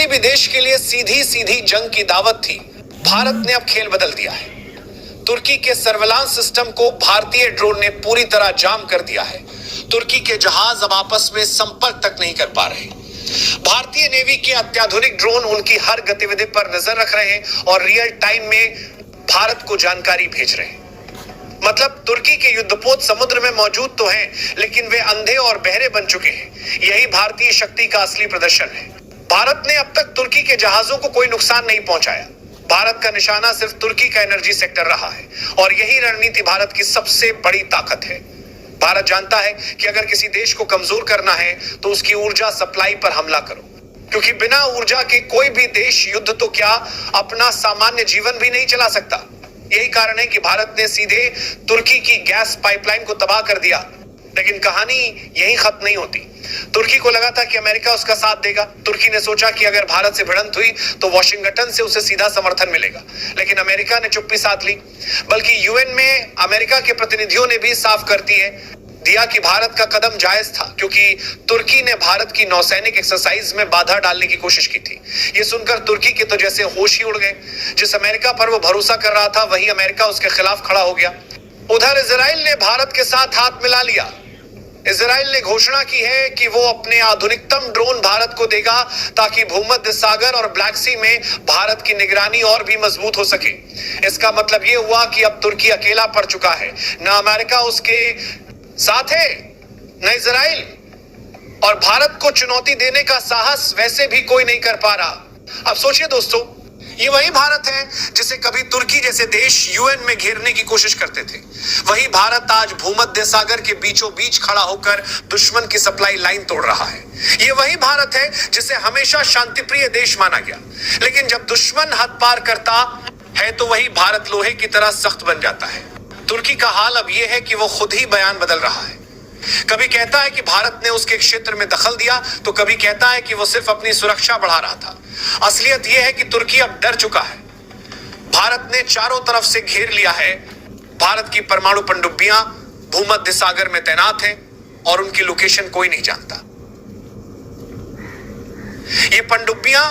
भी देश के लिए सीधी सीधी जंग की दावत थी, भारत ने अब खेल बदल दिया है। तुर्की के सर्विलांस सिस्टम को भारतीय ड्रोन ने पूरी तरह जाम कर दिया है। तुर्की के जहाज अब आपस में संपर्क तक नहीं कर पा रहे। भारतीय नेवी के अत्याधुनिक ड्रोन उनकी हर गतिविधि पर नजर रख रहे हैं और रियल टाइम में भारत को जानकारी भेज रहे हैं। मतलब तुर्की के युद्धपोत समुद्र में मौजूद तो हैं, लेकिन वे अंधे और बहरे बन चुके हैं। यही भारतीय शक्ति का असली प्रदर्शन है। भारत ने अब तक तुर्की के जहाजों को कोई नुकसान नहीं पहुंचाया। भारत का निशाना सिर्फ तुर्की का एनर्जी सेक्टर रहा है और यही रणनीति भारत की सबसे बड़ी ताकत है। भारत जानता है कि अगर किसी देश को कमजोर करना है तो उसकी ऊर्जा सप्लाई पर हमला करो, क्योंकि बिना ऊर्जा के कोई भी देश युद्ध तो क्या अपना सामान्य जीवन भी नहीं चला सकता। यही कारण है कि भारत ने सीधे तुर्की की गैस पाइपलाइन को तबाह कर दिया। लेकिन कहानी यही खत्म नहीं होती। तुर्की को लगा था कि अमेरिका उसका साथ देगा। तुर्की ने सोचा कि अगर भारत से भिड़ंत हुई तो वॉशिंगटन से उसे सीधा समर्थन मिलेगा, लेकिन अमेरिका ने चुप्पी साध ली। बल्कि यूएन में अमेरिका के प्रतिनिधियों ने भी साफ कर दिया कि भारत का कदम जायज था, क्योंकि तुर्की ने भारत की नौसैनिक एक्सरसाइज में बाधा डालने की कोशिश की थी। ये सुनकर तुर्की के तो जैसे होश ही उड़ गए। जिस अमेरिका पर वो भरोसा कर रहा था, वही अमेरिका उसके खिलाफ खड़ा हो गया। उधर इजराइल ने भारत के साथ हाथ मिला लिया। इजराइल ने घोषणा की है कि वो अपने आधुनिकतम ड्रोन भारत को देगा, ताकि भूमध्य सागर और ब्लैक सी में भारत की निगरानी और भी मजबूत हो सके। इसका मतलब ये हुआ कि अब तुर्की अकेला पड़ चुका है। ना अमेरिका उसके साथ है, न इजराइल, और भारत को चुनौती देने का साहस वैसे भी कोई नहीं कर पा रहा। अब सोचिए दोस्तों, ये वही भारत है जिसे कभी तुर्की जैसे देश यूएन में घेरने की कोशिश करते थे। वही भारत आज भूमध्य सागर के बीचों बीच खड़ा होकर दुश्मन की सप्लाई लाइन तोड़ रहा है। ये वही भारत है जिसे हमेशा शांतिप्रिय देश माना गया, लेकिन जब दुश्मन हद पार करता है तो वही भारत लोहे की तरह सख्त बन जाता है। तुर्की का हाल अब यह है कि वो खुद ही बयान बदल रहा है। कभी कहता है कि भारत ने उसके क्षेत्र में दखल दिया, तो कभी कहता है कि वो सिर्फ अपनी सुरक्षा बढ़ा रहा था। असलियत यह है कि तुर्की अब डर चुका है। भारत ने चारों तरफ से घेर लिया है। भारत की परमाणु पनडुब्बियां भूमध्य सागर में तैनात हैं और उनकी लोकेशन कोई नहीं जानता। ये पनडुब्बियां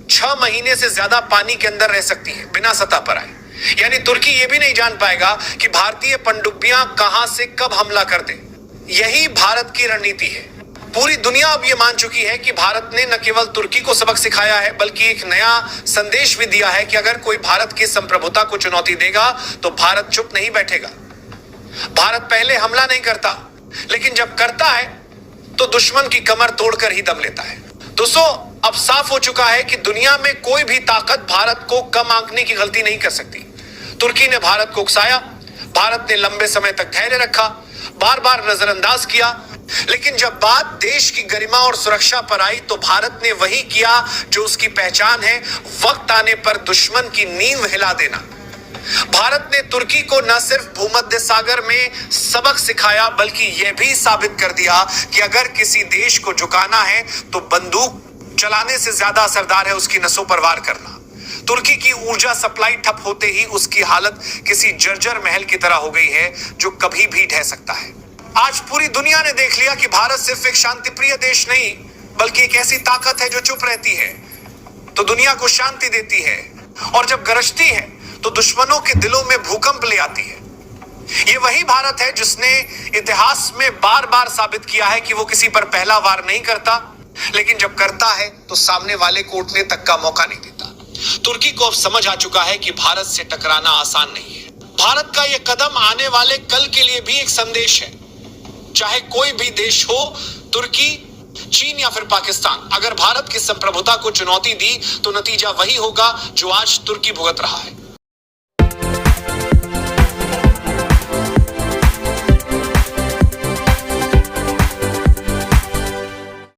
6 महीने से ज्यादा पानी के अंदर रह सकती हैं बिना सतह पर आए। यानी तुर्की ये भी नहीं जान पाएगा कि भारतीय पनडुब्बियां कहां से कब हमला कर दें। यही भारत की रणनीति है। पूरी दुनिया अब ये मान चुकी है कि भारत ने न केवल तुर्की को सबक सिखाया है, बल्कि एक नया संदेश भी दिया है कि अगर कोई भारत की संप्रभुता को चुनौती देगा तो भारत चुप नहीं बैठेगा। भारत पहले हमला नहीं करता, लेकिन जब करता है तो दुश्मन की कमर तोड़कर ही दम लेता है। दोस्तों, अब साफ हो चुका है कि दुनिया में कोई भी ताकत भारत को कम आंकने की गलती नहीं कर सकती। तुर्की ने भारत को उकसाया, भारत ने लंबे समय तक धैर्य रखा, बार बार नजरअंदाज किया, लेकिन जब बात देश की गरिमा और सुरक्षा पर आई तो भारत ने वही किया जो उसकी पहचान है, वक्त आने पर दुश्मन की नींव हिला देना। भारत ने तुर्की को न सिर्फ भूमध्य सागर में सबक सिखाया, बल्कि यह भी साबित कर दिया कि अगर किसी देश को झुकाना है तो बंदूक चलाने से ज्यादा असरदार है उसकी नसों पर वार करना। तुर्की की ऊर्जा सप्लाई ठप होते ही उसकी हालत किसी जर्जर महल की तरह हो गई है जो कभी भी ढह सकता है। आज पूरी दुनिया ने देख लिया कि भारत सिर्फ एक शांतिप्रिय देश नहीं, बल्कि एक ऐसी ताकत है जो चुप रहती है तो दुनिया को शांति देती है, और जब गरजती है तो दुश्मनों के दिलों में भूकंप ले आती है। ये वही भारत है जिसने इतिहास में बार बार साबित किया है कि वो किसी पर पहला वार नहीं करता, लेकिन जब करता है तो सामने वाले को उठने तक का मौका नहीं देता। तुर्की को अब समझ आ चुका है कि भारत से टकराना आसान नहीं है। भारत का यह कदम आने वाले कल के लिए भी एक संदेश है। चाहे कोई भी देश हो, तुर्की, चीन या फिर पाकिस्तान, अगर भारत की संप्रभुता को चुनौती दी तो नतीजा वही होगा जो आज तुर्की भुगत रहा है।